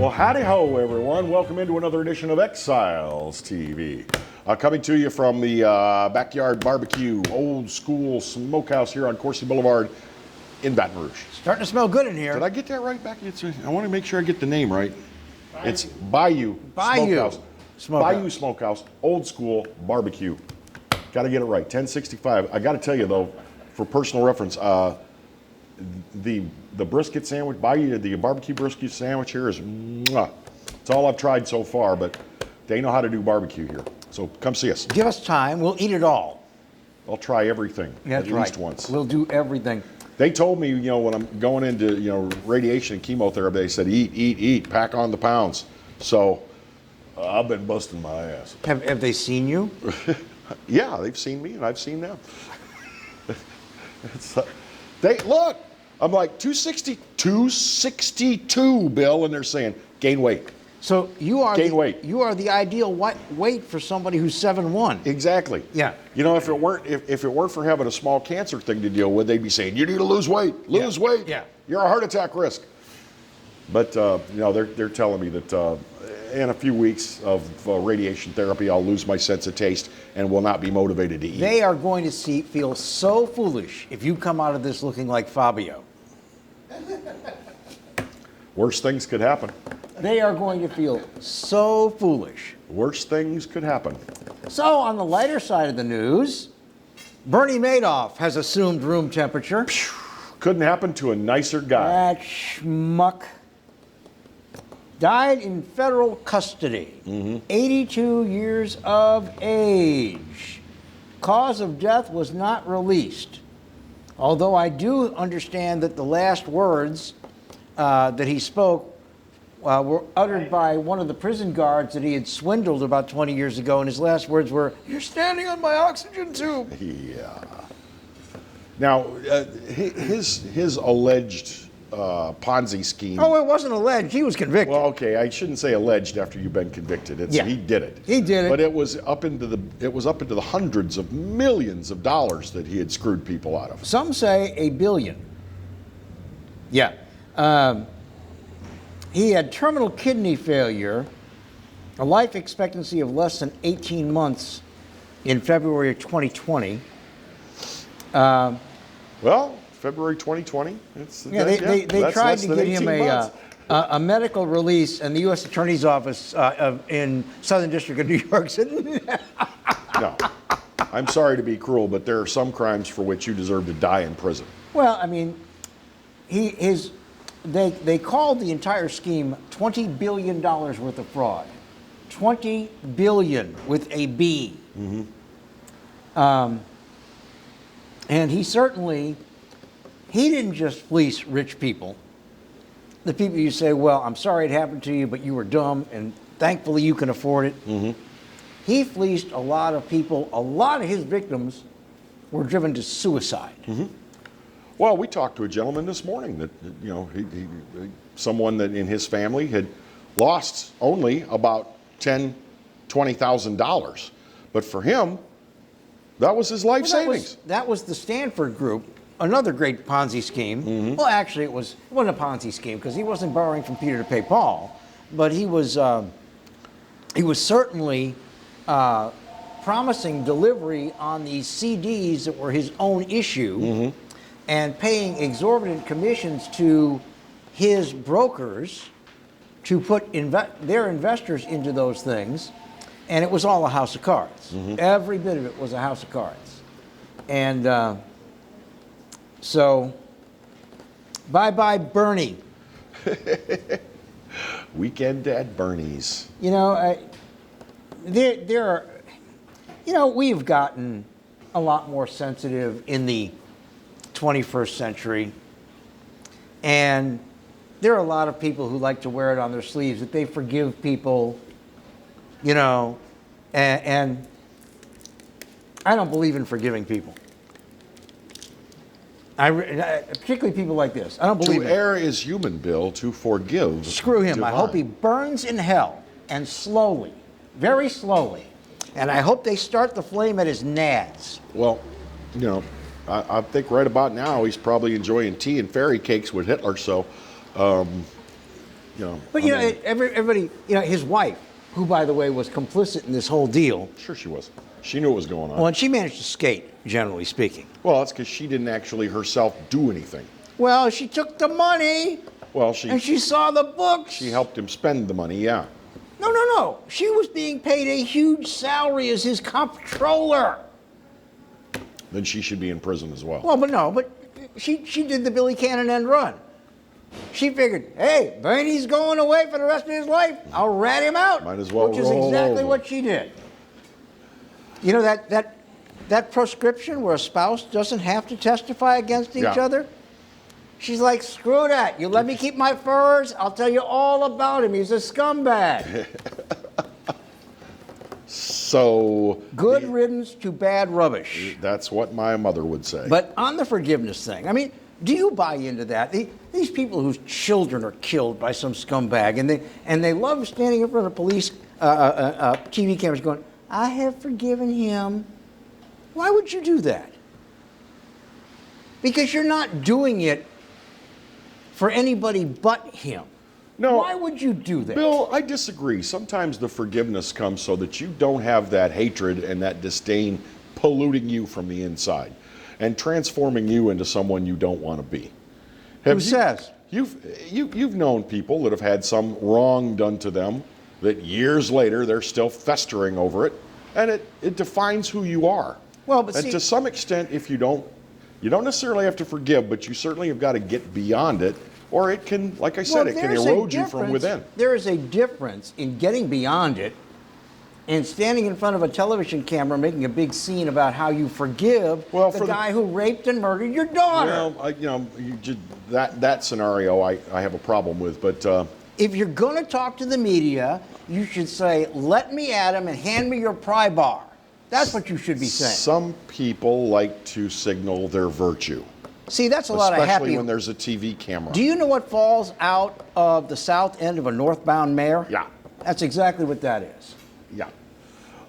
Well, howdy ho, everyone. Welcome into another edition of Exiles TV. Coming to you from the backyard barbecue, old school smokehouse here on Coursey Boulevard in Baton Rouge. Starting to smell good in here. Did I get that right, Becky? I want to make sure I get the name right. It's Bayou Smokehouse. Bayou Smokehouse, old school barbecue. Got to get it right. 1065. I got to tell you though, for personal reference, the brisket sandwich, the barbecue brisket sandwich here is, mwah. It's all I've tried so far, but they know how to do barbecue here. So come see us. Give us time. We'll eat it all. I'll try everything That's at least once. We'll do everything. They told me, when I'm going into, radiation and chemotherapy, they said, eat, pack on the pounds. So I've been busting my ass. Have they seen you? Yeah, they've seen me and I've seen them. Look, I'm like 262, Bill, and they're saying gain weight. So you are weight. You are the ideal weight for somebody who's 7'1". Exactly. Yeah. If it weren't for having a small cancer thing to deal with, they'd be saying you need to lose weight. Lose weight. Yeah. You're a heart attack risk. But they're telling me that in a few weeks of radiation therapy, I'll lose my sense of taste and will not be motivated to eat. They are going to feel so foolish if you come out of this looking like Fabio. Worse things could happen. They are going to feel so foolish. Worse things could happen. So on the lighter side of the news, Bernie Madoff has assumed room temperature. Couldn't happen to a nicer guy. That schmuck died in federal custody. 82 years of age. Cause of death was not released. Although I do understand that the last words that he spoke were uttered by one of the prison guards that he had swindled about 20 years ago, and his last words were, "You're standing on my oxygen tube." Yeah. Now, his alleged Ponzi scheme. Oh, it wasn't alleged. He was convicted. Well, okay, I shouldn't say alleged after you've been convicted. He did it. He did it. But it was up into the hundreds of millions of dollars that he had screwed people out of. Some say $1 billion. Yeah. He had terminal kidney failure, a life expectancy of less than 18 months in February of 2020. Well, February 2020. They tried to get him a medical release, and the U.S. Attorney's Office in Southern District of New York said, No. I'm sorry to be cruel, but there are some crimes for which you deserve to die in prison. Well, I mean, they called the entire scheme $20 billion worth of fraud. $20 billion with a B. And he didn't just fleece rich people. The people you say, well, I'm sorry it happened to you, but you were dumb, and thankfully you can afford it. He fleeced a lot of people. A lot of his victims were driven to suicide. Well, we talked to a gentleman this morning that, someone that in his family had lost only about $20,000. But for him, that was his life savings. That was the Stanford Group, another great Ponzi scheme. Well, actually, it wasn't a Ponzi scheme because he wasn't borrowing from Peter to pay Paul, but he was certainly promising delivery on these CDs that were his own issue, and paying exorbitant commissions to his brokers to put their investors into those things, and it was all a house of cards. Every bit of it was a house of cards. And so, bye-bye, Bernie. Weekend at Bernie's. There are, we've gotten a lot more sensitive in the 21st century, and there are a lot of people who like to wear it on their sleeves that they forgive people, and I don't believe in forgiving people. Particularly people like this. I don't believe to err is human, Bill. To forgive. Screw him. divine. I hope he burns in hell, and slowly, very slowly. And I hope they start the flame at his nads. Well, I think right about now he's probably enjoying tea and fairy cakes with Hitler. So, But, everybody, his wife, who, by the way, was complicit in this whole deal. Sure she was. She knew what was going on. Well, and she managed to skate, generally speaking. Well, that's because she didn't actually herself do anything. Well, she took the money. Well, and she saw the books. She helped him spend the money, yeah. No. She was being paid a huge salary as his comptroller. Then she should be in prison as well. Well, but she did the Billy Cannon end run. She figured, hey, Bernie's going away for the rest of his life. I'll rat him out. Might as well Which is roll exactly over. what she did. You know, that proscription where a spouse doesn't have to testify against each other? She's like, screw that. You let me keep my furs, I'll tell you all about him. He's a scumbag. So... Good riddance to bad rubbish. That's what my mother would say. But on the forgiveness thing, I mean, do you buy into that? These people whose children are killed by some scumbag, and they love standing in front of police TV cameras going, I have forgiven him. Why would you do that? Because you're not doing it for anybody but him. No. Why would you do that? Bill, I disagree. Sometimes the forgiveness comes so that you don't have that hatred and that disdain polluting you from the inside and transforming you into someone you don't want to be. Who says? You've known people that have had some wrong done to them that years later they're still festering over it, and it defines who you are. Well, but and to some extent, if you don't necessarily have to forgive, but you certainly have got to get beyond it, or it can, like I said, it can erode you from within. There is a difference in getting beyond it and standing in front of a television camera making a big scene about how you forgive the guy who raped and murdered your daughter. Well, that scenario I have a problem with, but... if you're going to talk to the media, you should say, let me at him and hand me your pry bar. That's what you should be saying. Some people like to signal their virtue. See, that's a lot of happy... Especially when there's a TV camera. Do you know what falls out of the south end of a northbound mare? Yeah. That's exactly what that is. Yeah.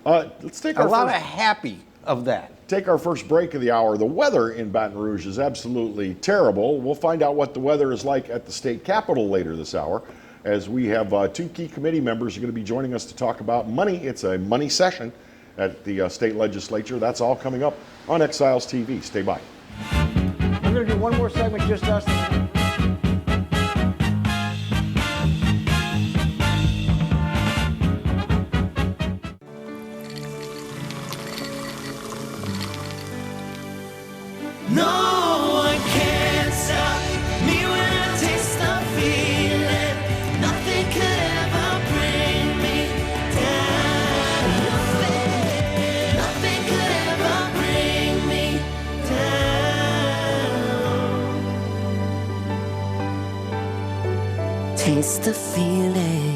Let's take our a lot of happy of that. Take our first break of the hour. The weather in Baton Rouge is absolutely terrible. We'll find out what the weather is like at the state capitol later this hour, as we have two key committee members who are going to be joining us to talk about money. It's a money session at the state legislature. That's all coming up on Exiles TV. Stay by. We're going to do one more segment, just us. No one can stop me when I taste the feeling. Nothing could ever bring me down. Nothing could ever bring me down. Taste the feeling.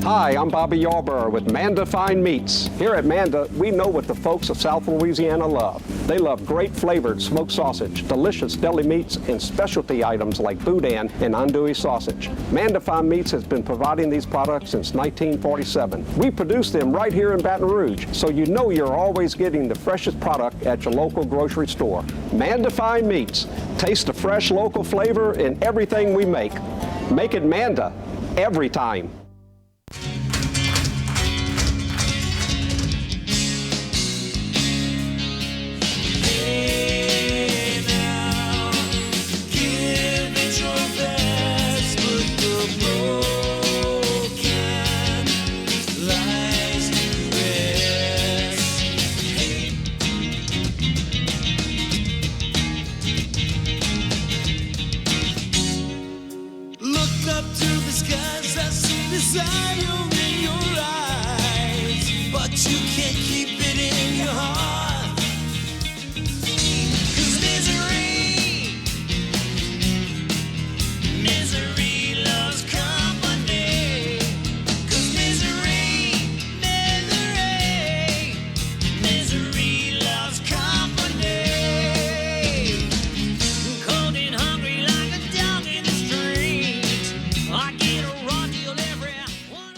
Hi, I'm Bobby Yarborough with Manda Fine Meats. Here at Manda, we know what the folks of South Louisiana love. They love great flavored smoked sausage, delicious deli meats, and specialty items like boudin and andouille sausage. Manda Fine Meats has been providing these products since 1947. We produce them right here in Baton Rouge, so you know you're always getting the freshest product at your local grocery store. Manda Fine Meats. Taste the fresh local flavor in everything we make. Make it Manda every time. Desire in your eyes, but you can't keep it in your heart. 'Cause misery loves company. 'Cause misery loves company. Cold and hungry like a dog in the street. I get a raw deal every one.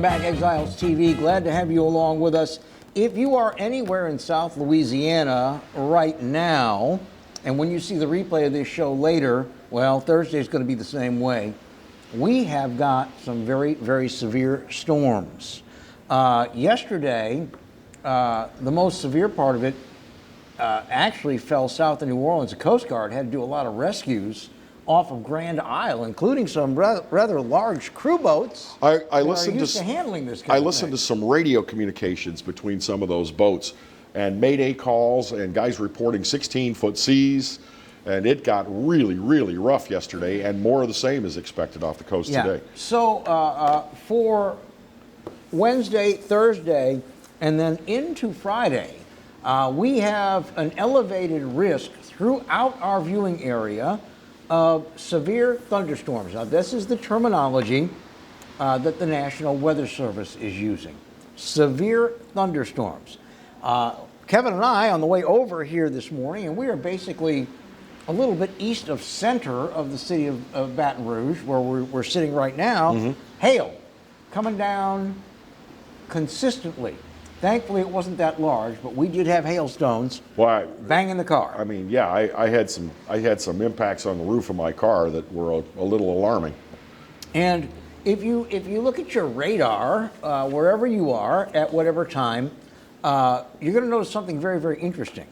Welcome back, Exiles TV. Glad to have you along with us. If you are anywhere in South Louisiana right now, and when you see the replay of this show later, well, Thursday is going to be the same way. We have got some very, very severe storms. Yesterday, the most severe part of it actually fell south of New Orleans. The Coast Guard had to do a lot of rescues off of Grand Isle, including some rather large crew boats. I listened to handling this kind I of listened thing. to some radio communications between some of those boats, and mayday calls, and guys reporting 16-foot seas, and it got really, really rough yesterday, and more of the same is expected off the coast today. So for Wednesday, Thursday, and then into Friday, we have an elevated risk throughout our viewing area of severe thunderstorms. Now, this is the terminology that the National Weather Service is using. Severe thunderstorms. Kevin and I, on the way over here this morning, and we are basically a little bit east of center of the city of Baton Rouge, where we're sitting right now, hail coming down consistently. Thankfully, it wasn't that large, but we did have hailstones banging the car. I mean, yeah, I had some impacts on the roof of my car that were a little alarming. And if you look at your radar, wherever you are at whatever time, you're going to notice something very, very interesting.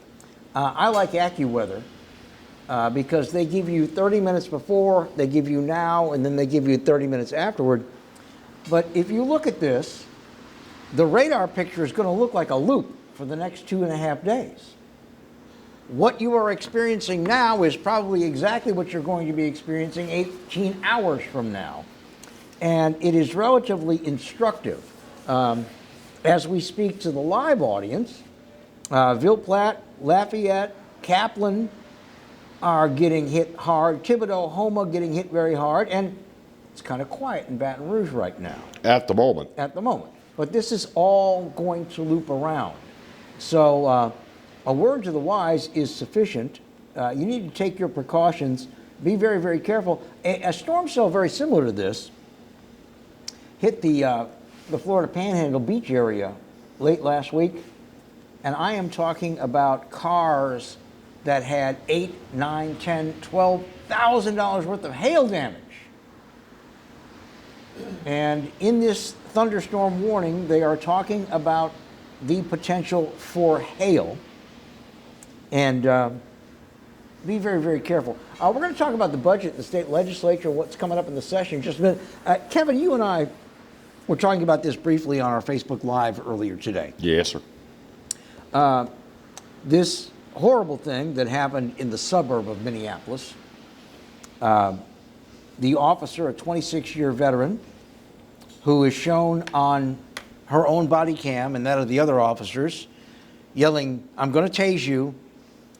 I like AccuWeather because they give you 30 minutes before, they give you now, and then they give you 30 minutes afterward. But if you look at this, the radar picture is going to look like a loop for the next 2.5 days. What you are experiencing now is probably exactly what you're going to be experiencing 18 hours from now. And it is relatively instructive. As we speak to the live audience, Ville Platte, Lafayette, Kaplan are getting hit hard. Thibodaux, Houma getting hit very hard. And it's kind of quiet in Baton Rouge right now. At the moment. At the moment. But this is all going to loop around. So a word to the wise is sufficient. You need to take your precautions. Be very, very careful. A storm cell very similar to this hit the Florida Panhandle beach area late last week. And I am talking about cars that had $8,000, $9,000, $10,000, $12,000 worth of hail damage. And in this thunderstorm warning, they are talking about the potential for hail. And be very, very careful. We're going to talk about the budget, the state legislature, what's coming up in the session in just a minute. Kevin, you and I were talking about this briefly on our Facebook Live earlier today. Yes, sir. This horrible thing that happened in the suburb of Minneapolis. The officer, a 26-year veteran, who is shown on her own body cam and that of the other officers, yelling, "I'm going to tase you.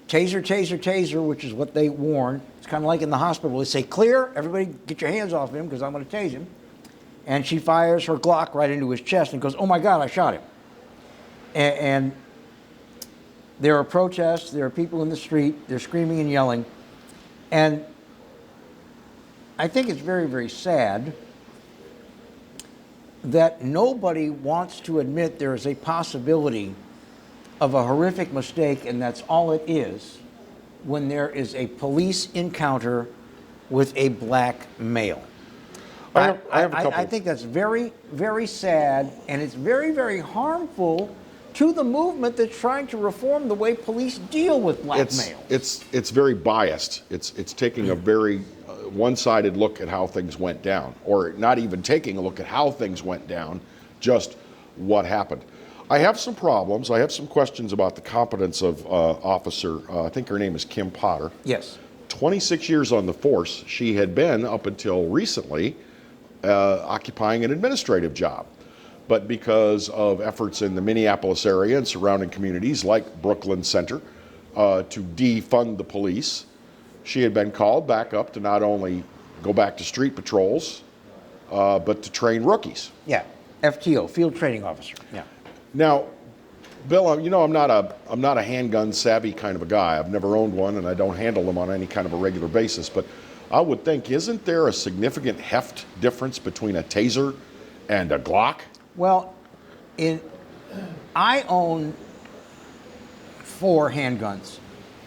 Taser, taser, taser," which is what they warn. It's kind of like in the hospital. They say, "Clear, everybody get your hands off him because I'm going to tase him." And she fires her Glock right into his chest and goes, "Oh my God, I shot him." And there are protests. There are people in the street. They're screaming and yelling. And I think it's very, very sad that nobody wants to admit there is a possibility of a horrific mistake, and that's all it is, when there is a police encounter with a black male. I have a couple. I think that's very, very sad, and it's very, very harmful to the movement that's trying to reform the way police deal with black males. It's very biased. It's taking a very one-sided look at how things went down, or not even taking a look at how things went down, just what happened. I have some problems. I have some questions about the competence of officer, I think her name is Kim Potter. Yes. 26 years on the force. She had been, up until recently, occupying an administrative job. But because of efforts in the Minneapolis area and surrounding communities like Brooklyn Center to defund the police, she had been called back up to not only go back to street patrols, but to train rookies. Yeah, FTO, Field Training Officer. Yeah. Now, Bill, you know I'm not a handgun savvy kind of a guy. I've never owned one, and I don't handle them on any kind of a regular basis. But I would think, isn't there a significant heft difference between a taser and a Glock? Well, I own 4 handguns.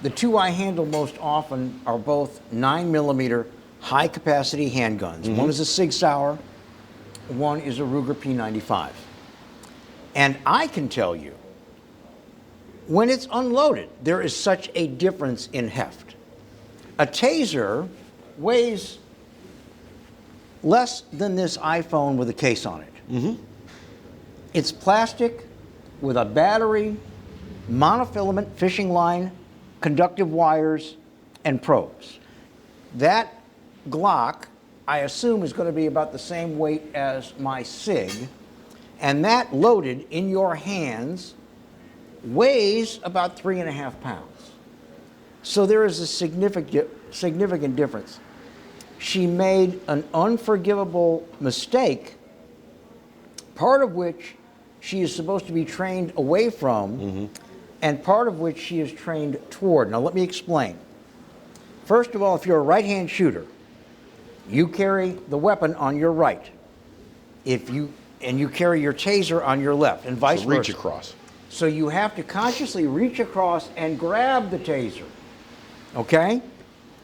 The 2 I handle most often are both 9mm high-capacity handguns. One is a Sig Sauer, one is a Ruger P95. And I can tell you, when it's unloaded, there is such a difference in heft. A taser weighs less than this iPhone with a case on it. It's plastic with a battery, monofilament fishing line, conductive wires, and probes. That Glock, I assume, is going to be about the same weight as my Sig, and that loaded in your hands weighs about 3.5 pounds. So there is a significant difference. She made an unforgivable mistake, part of which she is supposed to be trained away from, and part of which she is trained toward. Now let me explain. First of all, if you're a right-hand shooter, you carry the weapon on your right. And you carry your taser on your left, and vice versa. Reach across. So you have to consciously reach across and grab the taser, okay?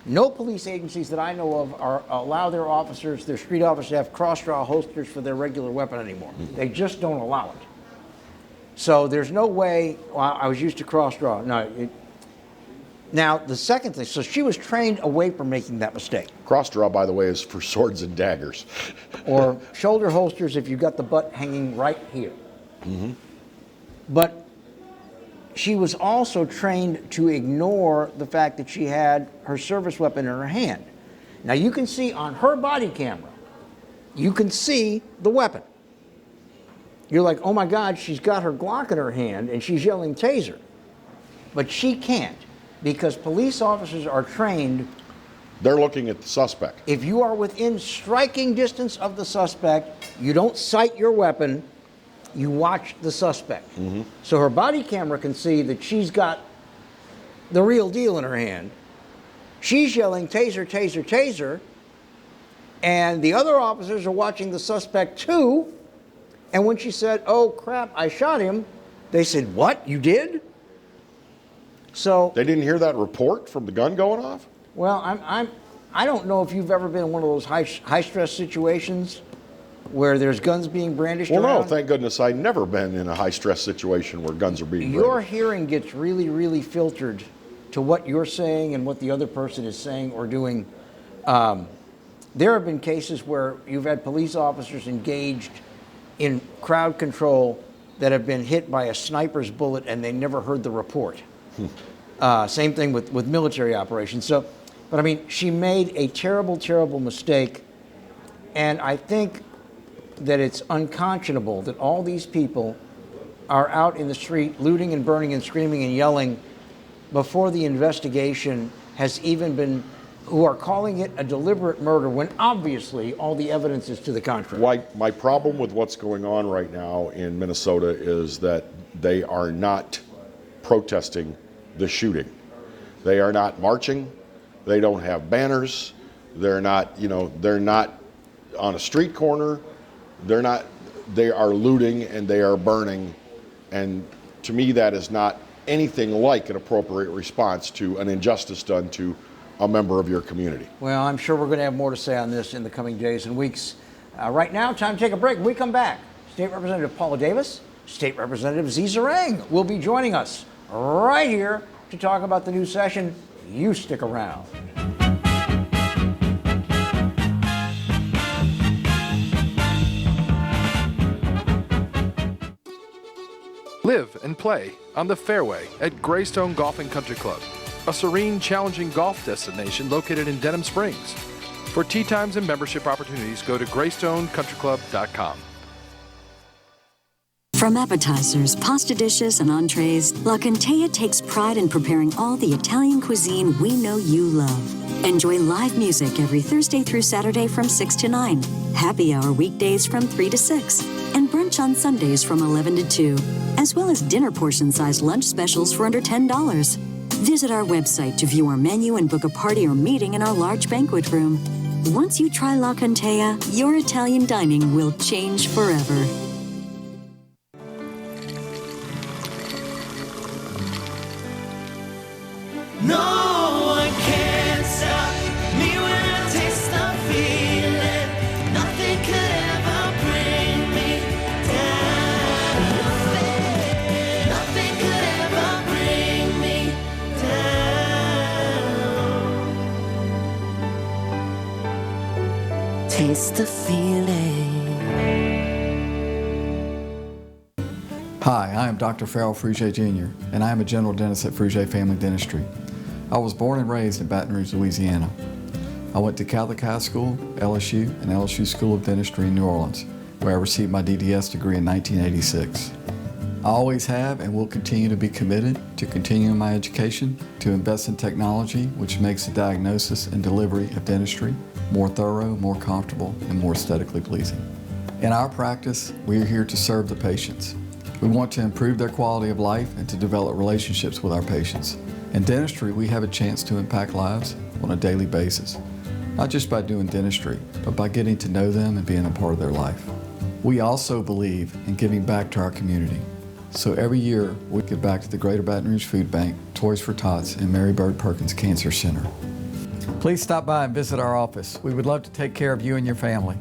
No police agencies that I know of allow their officers, their street officers, to have cross-draw holsters for their regular weapon anymore. They just don't allow it. So there's no way, well, I was used to cross-draw. No. Now, the second thing, so she was trained away from making that mistake. Cross draw, by the way, is for swords and daggers. Or shoulder holsters if you've got the butt hanging right here. But she was also trained to ignore the fact that she had her service weapon in her hand. Now you can see on her body camera, you can see the weapon. You're like, oh my God, she's got her Glock in her hand and she's yelling taser. But she can't, because police officers are trained. They're looking at the suspect. If you are within striking distance of the suspect, you don't sight your weapon, you watch the suspect. So her body camera can see that she's got the real deal in her hand. She's yelling taser, taser, taser, and the other officers are watching the suspect too. And when she said, oh crap, I shot him, they said, what, you did? So They didn't hear that report from the gun going off? well, I don't know if you've ever been in one of those high stress situations where there's guns being brandished Well, around. no, thank goodness I've never been in a high-stress situation where guns are being Your brandished. hearing gets really, really filtered to what you're saying and what the other person is saying or doing. There have been cases where you've had police officers engaged in crowd control that have been hit by a sniper's bullet and they never heard the report. Same thing with military operations. So, but I mean, she made a terrible, terrible mistake, and I think that it's unconscionable that all these people are out in the street looting and burning and screaming and yelling before the investigation has even been, who are calling it a deliberate murder when obviously all the evidence is to the contrary. My problem with what's going on right now in Minnesota is that they are not protesting the shooting. They are not marching. They don't have banners. They're not, they're not on a street corner. They are looting and they are burning. And to me, that is not anything like an appropriate response to an injustice done to a member of your community. Well, I'm sure we're going to have more to say on this in the coming days and weeks. Right now, time to take a break. When we come back, State Representative Paula Davis, State Representative Zeringue will be joining us right here to talk about the new session. You stick around. Live and play on the fairway at Greystone Golf and Country Club, a serene, challenging golf destination located in Denham Springs. For tee times and membership opportunities, go to GreystoneCountryClub.com. From appetizers, pasta dishes, and entrees, La Contea takes pride in preparing all the Italian cuisine we know you love. Enjoy live music every Thursday through Saturday from 6 to 9, happy hour weekdays from 3 to 6, and brunch on Sundays from 11 to 2, as well as dinner portion-sized lunch specials for under $10. Visit our website to view our menu and book a party or meeting in our large banquet room. Once you try La Contea, your Italian dining will change forever. taste the feeling. Hi, I am Dr. Farrell Frugier Jr., and I am a general dentist at Frugier Family Dentistry. I was born and raised in Baton Rouge, Louisiana. I went to Catholic High School, LSU, and LSU School of Dentistry in New Orleans, where I received my DDS degree in 1986. I always have and will continue to be committed to continuing my education, to invest in technology which makes the diagnosis and delivery of dentistry more thorough, more comfortable, and more aesthetically pleasing. In our practice, we are here to serve the patients. We want to improve their quality of life and to develop relationships with our patients. In dentistry, we have a chance to impact lives on a daily basis, not just by doing dentistry, but by getting to know them and being a part of their life. We also believe in giving back to our community. So every year, we give back to the Greater Baton Rouge Food Bank, Toys for Tots, and Mary Bird Perkins Cancer Center. Please stop by and visit our office. We would love to take care of you and your family.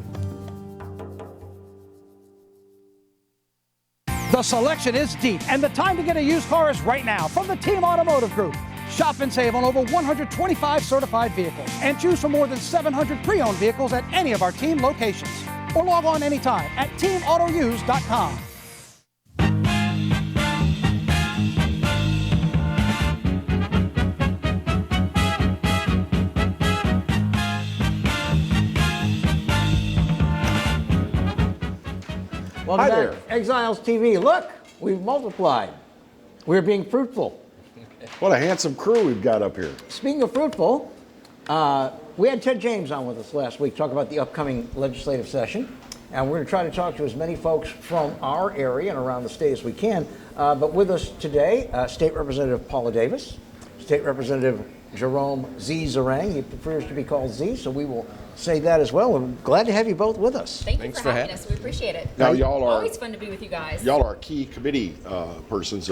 The selection is deep, and the time to get a used car is right now from the Team Automotive Group. Shop and save on over 125 certified vehicles and choose from more than 700 pre-owned vehicles at any of our team locations. Or log on anytime at teamautouse.com. Welcome Hi back, there. Exiles TV. Look, we've multiplied. We're being fruitful. What a handsome crew we've got up here. Speaking of fruitful, we had Ted James on with us last week, talk about the upcoming legislative session. And we're going to try to talk to as many folks from our area and around the state as we can. But with us today, State Representative Paula Davis, State Representative Jerome Z. Zeringue. He prefers to be called Z, so we will say that as well. We're glad to have you both with us. Thank you for having us. We appreciate it. Now y'all are Always fun to be with you guys. Y'all are key committee persons.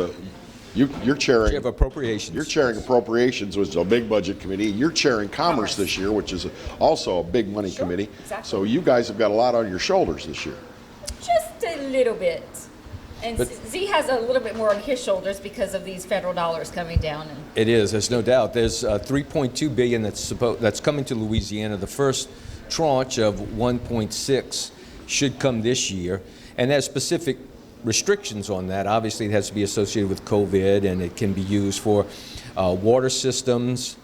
You're chairing. You have appropriations. You're chairing appropriations, which is a big budget committee. You're chairing commerce this year, which is also a big money committee. Exactly. So you guys have got a lot on your shoulders this year. Just a little bit. And Z has a little bit more on his shoulders because of these federal dollars coming down. And It is. There's no doubt. There's $3.2 billion that's coming to Louisiana. The first tranche of 1.6 should come this year, and there's specific restrictions on that. Obviously, it has to be associated with COVID, and it can be used for water systems,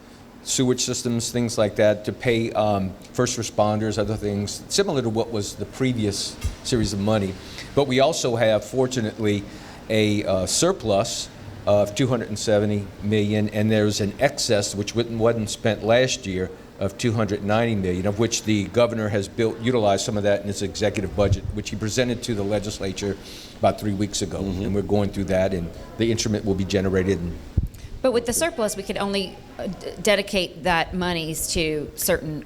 sewage systems, things like that, to pay first responders, other things, similar to what was the previous series of money. But we also have, fortunately, a surplus of $270 million, and there's an excess, which wasn't spent last year, of $290 million, of which the governor has utilized some of that in his executive budget, which he presented to the legislature about 3 weeks ago. And we're going through that, and the instrument will be generated. but with the surplus, we could only dedicate that monies to certain,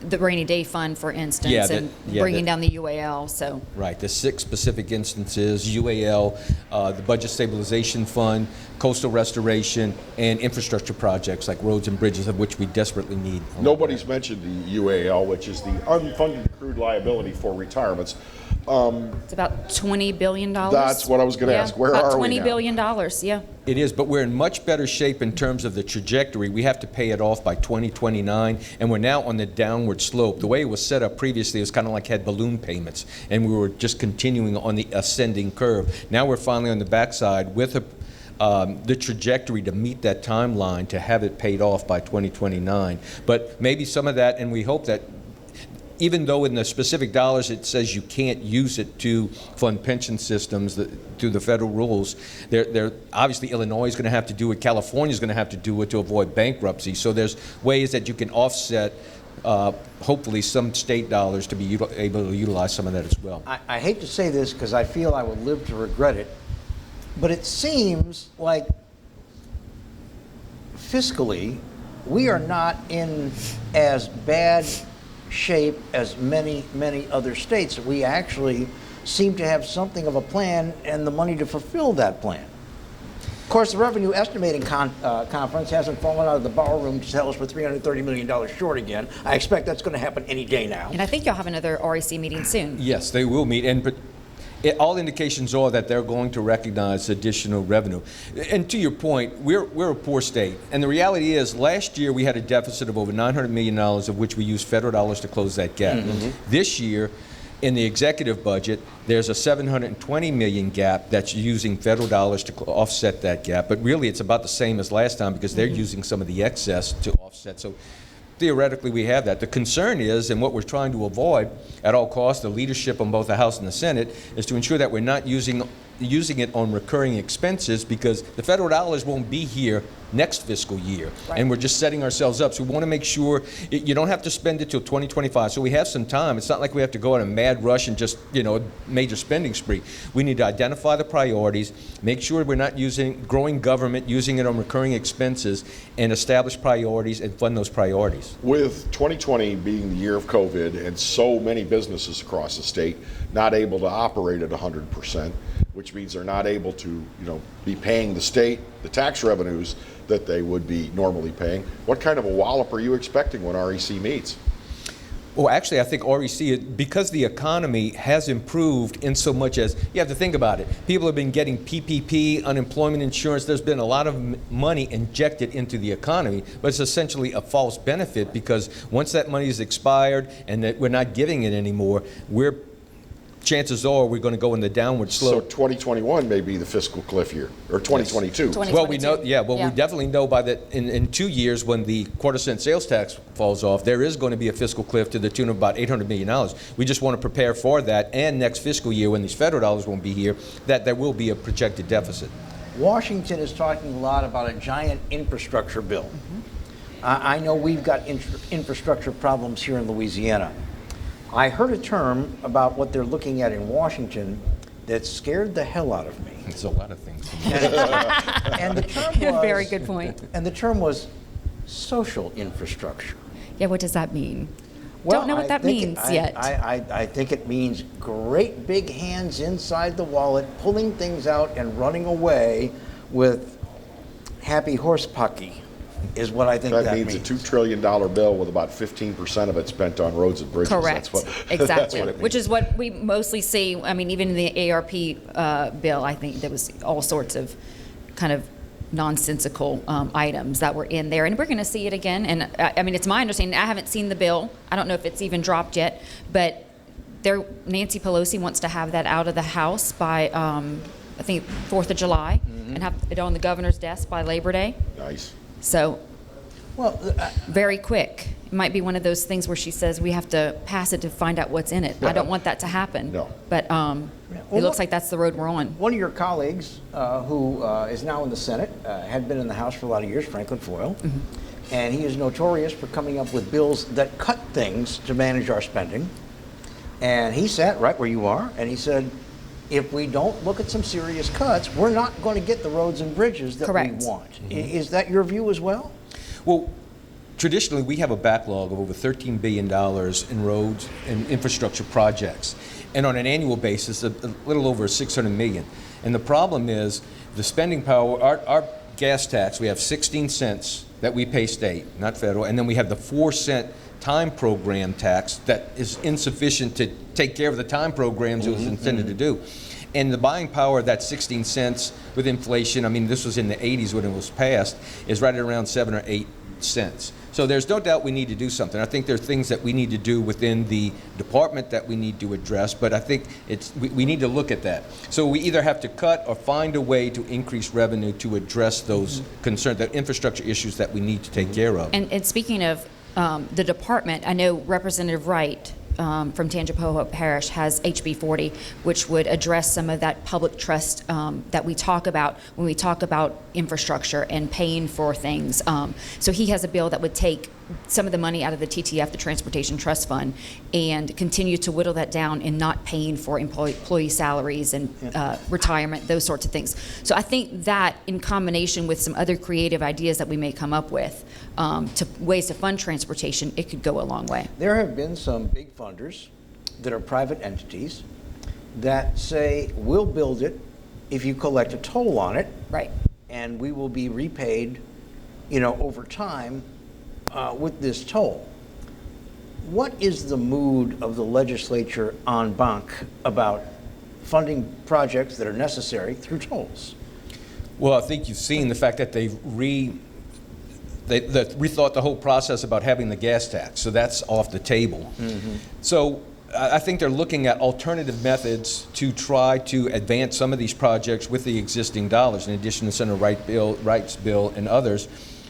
the rainy day fund, for instance, bringing down the UAL. So Right, the 6 specific instances: UAL, the Budget Stabilization Fund, coastal restoration, and infrastructure projects like roads and bridges, of which we desperately need. Nobody's mentioned the UAL, which is the unfunded accrued liability for retirements. it's about $20 billion. That's what I was going to ask. Where about are we $20 now? billion, yeah. It is, but we're in much better shape in terms of the trajectory. We have to pay it off by 2029, and we're now on the downward slope. The way it was set up previously, it was kind of like had balloon payments, and we were just continuing on the ascending curve. Now we're finally on the backside with the trajectory to meet that timeline to have it paid off by 2029. But maybe some of that, and we hope that, even though in the specific dollars it says you can't use it to fund pension systems through the federal rules, they're obviously Illinois is going to have to do it, California is going to have to do it to avoid bankruptcy. So there's ways that you can offset, hopefully, some state dollars to be able to utilize some of that as well. I hate to say this because I feel I will live to regret it, but it seems like fiscally we are not in as bad shape as many other states. We actually seem to have something of a plan and the money to fulfill that plan. Of course, the revenue estimating conference hasn't fallen out of the ballroom to tell us we're $330 million short again. I expect that's going to happen any day now. And I think y'all have another REC meeting soon. Yes, they will meet, all indications are that they're going to recognize additional revenue. And to your point, we're a poor state. And the reality is, last year we had a deficit of over $900 million, of which we used federal dollars to close that gap. This year, in the executive budget, there's a $720 million gap that's using federal dollars to offset that gap. But really, it's about the same as last time because they're using some of the excess to offset. So theoretically, we have that. The concern is, and what we're trying to avoid at all costs, the leadership on both the House and the Senate, is to ensure that we're not using it on recurring expenses, because the federal dollars won't be here next fiscal year. And we're just setting ourselves up. So we want to make sure you don't have to spend it till 2025. So we have some time. It's not like we have to go in a mad rush and just, a major spending spree. We need to identify the priorities, make sure we're not using growing government, using it on recurring expenses, and establish priorities and fund those priorities. With 2020 being the year of COVID and so many businesses across the state not able to operate at 100%, which means they're not able to, be paying the state the tax revenues that they would be normally paying. What kind of a wallop are you expecting when REC meets? Well, actually, I think REC, because the economy has improved in so much as, you have to think about it, people have been getting PPP, unemployment insurance, there's been a lot of money injected into the economy, but it's essentially a false benefit, because once that money is expired and that we're not giving it anymore, chances are we're going to go in the downward slope. So 2021 may be the fiscal cliff year, or 2022. Yes. Well, we know, we definitely know by that in 2 years, when the quarter-cent sales tax falls off, there is going to be a fiscal cliff to the tune of about $800 million. We just want to prepare for that, and next fiscal year, when these federal dollars won't be here, that there will be a projected deficit. Washington is talking a lot about a giant infrastructure bill. I know we've got infrastructure problems here in Louisiana. I heard a term about what they're looking at in Washington that scared the hell out of me. It's a lot of things. And the term was... Very good point. And the term was social infrastructure. Yeah, what does that mean? Well, don't know what that means yet. I think it means great big hands inside the wallet, pulling things out and running away with happy horse pucky. Is what I think that means. That means a $2 trillion bill with about 15% of it spent on roads and bridges. Correct. Exactly. Which is what we mostly see. I mean, even in the ARP bill, I think there was all sorts of kind of nonsensical items that were in there. And we're going to see it again. And I mean, it's my understanding. I haven't seen the bill. I don't know if it's even dropped yet. But Nancy Pelosi wants to have that out of the House by, I think, 4th of July, and have it on the governor's desk by Labor Day. Nice. So, very quick. It might be one of those things where she says we have to pass it to find out what's in it. I don't want that to happen. No. But it looks like that's the road we're on. One of your colleagues, who is now in the Senate, had been in the House for a lot of years, Franklin Foyle, and he is notorious for coming up with bills that cut things to manage our spending. And he sat right where you are, and he said, if we don't look at some serious cuts, we're not going to get the roads and bridges that we want. Is that your view as well? Well, traditionally, we have a backlog of over $13 billion in roads and infrastructure projects. And on an annual basis, a little over $600 million. And the problem is the spending power, our gas tax, we have 16 cents that we pay state, not federal, and then we have the 4-cent time program tax that is insufficient to take care of the time programs it was intended to do. And the buying power of that 16 cents with inflation, I mean, this was in the 80s when it was passed, is right at around 7 or 8 cents. So there's no doubt we need to do something. I think there are things that we need to do within the department that we need to address, but I think we need to look at that. So we either have to cut or find a way to increase revenue to address those concerns, the infrastructure issues that we need to take care of. And speaking of the department, I know Representative Wright from Tangipahoa Parish has HB 40, which would address some of that public trust that we talk about when we talk about infrastructure and paying for things. So he has a bill that would take some of the money out of the TTF, the Transportation Trust Fund, and continue to whittle that down and not paying for employee salaries and retirement, those sorts of things. So I think that, in combination with some other creative ideas that we may come up with to ways to fund transportation, it could go a long way. There have been some big funders that are private entities that say, we'll build it if you collect a toll on it. Right. And we will be repaid, over time with this toll. What is the mood of the legislature en banc about funding projects that are necessary through tolls. Well, I think you've seen the fact that they've rethought the whole process about having the gas tax, so that's off the table. So I think they're looking at alternative methods to try to advance some of these projects with the existing dollars, in addition to Senator Wright's bill and others.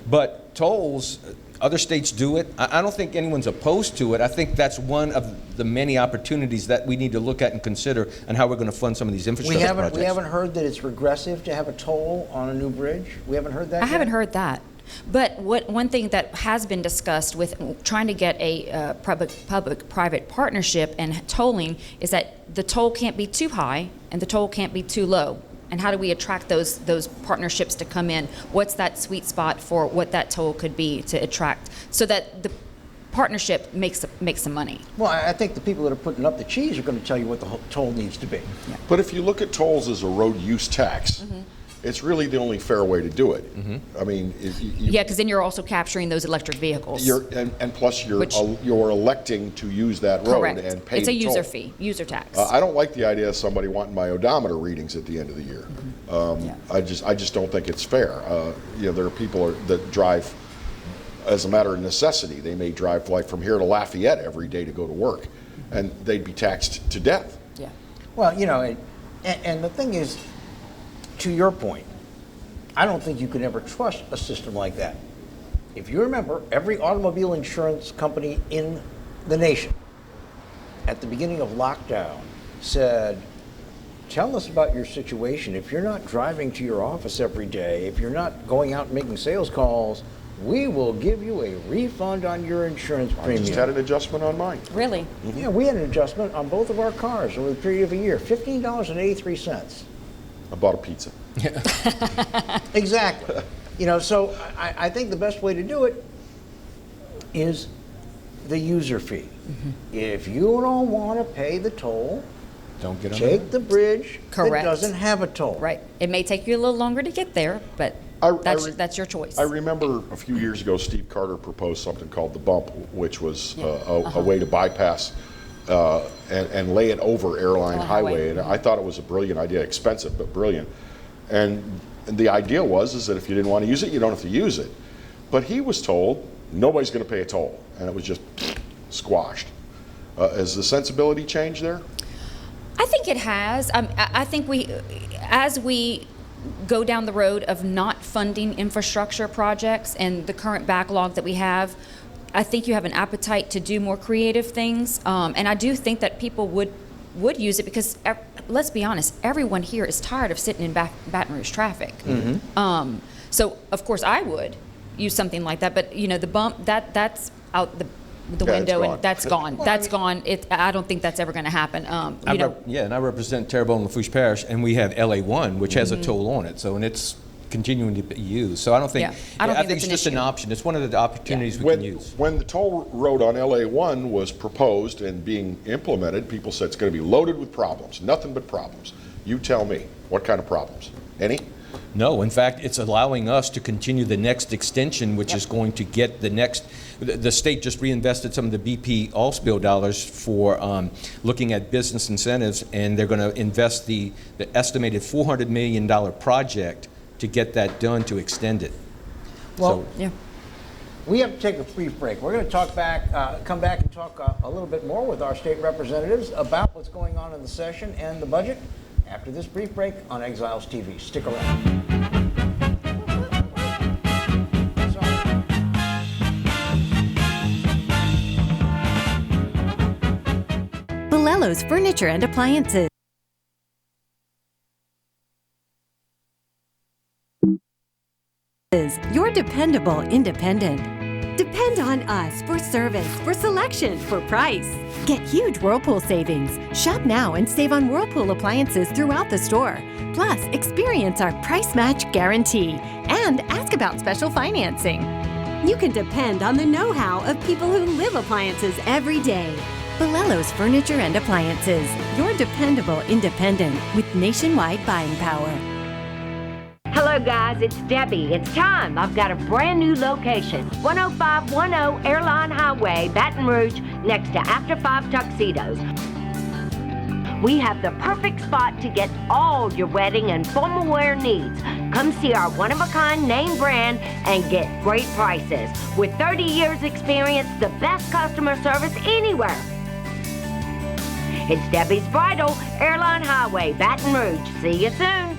But tolls, other states do it. I don't think anyone's opposed to it. I think that's one of the many opportunities that we need to look at and consider and how we're going to fund some of these infrastructure projects. We haven't heard that it's regressive to have a toll on a new bridge. We haven't heard that. I haven't heard that. But one thing that has been discussed with trying to get a public-private partnership and tolling is that the toll can't be too high and the toll can't be too low. And how do we attract those partnerships to come in? What's that sweet spot for what that toll could be to attract, so that the partnership makes some money? Well, I think the people that are putting up the cheese are going to tell you what the toll needs to be. Yeah. But if you look at tolls as a road use tax, it's really the only fair way to do it. I mean, Yeah, because then you're also capturing those electric vehicles. and plus you're electing to use that road Correct. and pay It's a the user toll. fee, user tax. I don't like the idea of somebody wanting my odometer readings at the end of the year. I just don't think it's fair. There are people that drive as a matter of necessity. They may drive like from here to Lafayette every day to go to work, and they'd be taxed to death. Yeah. Well, and the thing is, to your point, I don't think you can ever trust a system like that. If you remember, every automobile insurance company in the nation at the beginning of lockdown said, tell us about your situation. If you're not driving to your office every day, if you're not going out and making sales calls, we will give you a refund on your insurance I premium. just had an adjustment on mine. Really? Yeah, we had an adjustment on both of our cars over the period of a year, $15.83. I bought a pizza. Exactly. So I think the best way to do it is the user fee. If you don't want to pay the toll, Don't get on take the bridge Correct. that doesn't have a toll. Right. It may take you a little longer to get there, but that's your choice. I remember a few years ago, Steve Carter proposed something called the bump, which was a way to bypass and lay it over airline highway. And I thought it was a brilliant idea, expensive but brilliant. And the idea is that if you didn't want to use it, you don't have to use it. But he was told nobody's going to pay a toll, and it was just squashed. Has the sensibility changed there? I think it has. I think as we go down the road of not funding infrastructure projects and the current backlog that we have, I think you have an appetite to do more creative things. And I do think that people would use it because, let's be honest, everyone here is tired of sitting in Baton Rouge traffic. So, of course, I would use something like that. But, the bump, that's out the window, and that's gone. That's gone. I don't think that's ever going to happen. And I represent Terrebonne Lafourche Parish, and we have LA1, which has a toll on it, and it's continuing to be used. So I don't think, I think it's just an option. It's one of the opportunities we can use. When the toll road on LA1 was proposed and being implemented, people said it's going to be loaded with problems, nothing but problems. You tell me, what kind of problems? Any? No, in fact, it's allowing us to continue the next extension, which is going to get the state just reinvested some of the BP all-spill dollars for looking at business incentives, and they're going to invest the estimated $400 million project to get that done, to extend it. Well, we have to take a brief break. We're going to come back and talk a little bit more with our state representatives about what's going on in the session and the budget after this brief break on Exiles TV. Stick around. Bolello's Furniture and Appliances. Your dependable independent. Depend on us for service, for selection, for price. Get huge Whirlpool savings. Shop now and save on Whirlpool appliances throughout the store. Plus, experience our price match guarantee and ask about special financing. You can depend on the know-how of people who live appliances every day. Bolello's Furniture and Appliances. Your dependable independent with nationwide buying power. Hello guys, it's Debbie. It's time. I've got a brand new location. 10510 Airline Highway, Baton Rouge, next to After 5 Tuxedos. we have the perfect spot to get all your wedding and formal wear needs. Come see our one-of-a-kind name brand and get great prices. With 30 years experience, the best customer service anywhere. It's Debbie's Bridal, Airline Highway, Baton Rouge. See you soon.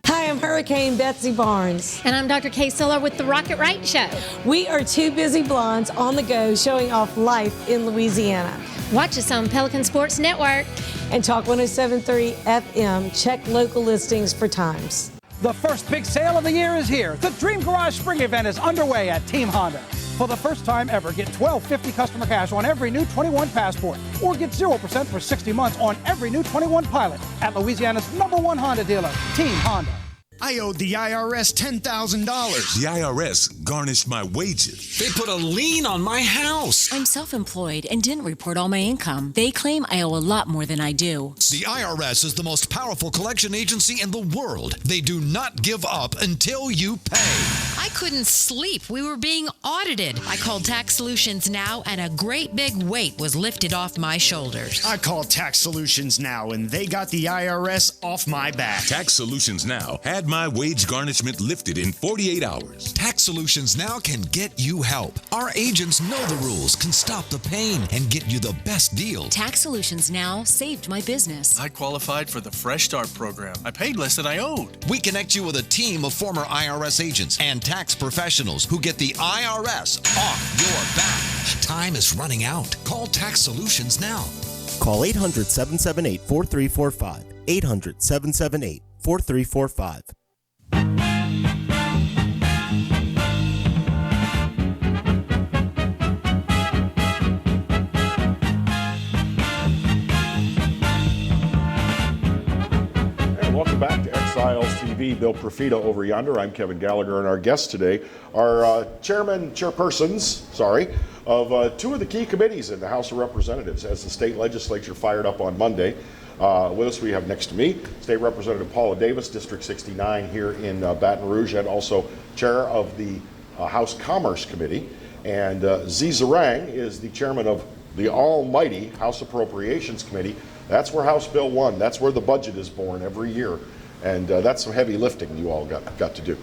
Hi, I'm Hurricane Betsy Barnes. And I'm Dr. Kay Siller with The Rocket Right Show. We are two busy blondes on the go showing off life in Louisiana. Watch us on Pelican Sports Network. And Talk 107.3 FM. Check local listings for times. The first big sale of the year is here. The Dream Garage Spring event is underway at Team Honda. For the first time ever, get $12.50 customer cash on every new 21 Passport, or get 0% for 60 months on every new 21 Pilot at Louisiana's #1 Honda dealer, Team Honda. I owed the IRS $10,000. The IRS garnished my wages. They put a lien on my house. I'm self-employed and didn't report all my income. They claim I owe a lot more than I do. The IRS is the most powerful collection agency in the world. They do not give up until you pay. I couldn't sleep. We were being audited. I called Tax Solutions Now, and a great big weight was lifted off my shoulders. I called Tax Solutions Now, and they got the IRS off my back. Tax Solutions Now had my wage garnishment lifted in 48 hours. Tax Solutions Now can get you help. Our agents know the rules, can stop the pain, and get you the best deal. Tax Solutions Now saved my business. I qualified for the Fresh Start program. I paid less than I owed. We connect you with a team of former IRS agents and tax professionals who get the IRS off your back. Time is running out. Call Tax Solutions now. Call 800-778-4345. 800-778-4345. Welcome back to Exiles TV. Bill Profita over yonder. I'm Kevin Gallagher, and our guests today are chairpersons, of two of the key committees in the House of Representatives as the state legislature fired up on Monday. With us, we have next to me State Representative Paula Davis, District 69 here in Baton Rouge, and also chair of the House Commerce Committee. And Zeringue is the chairman of the almighty House Appropriations Committee. That's where House Bill 1, that's where the budget is born every year. And that's some heavy lifting you all got to do.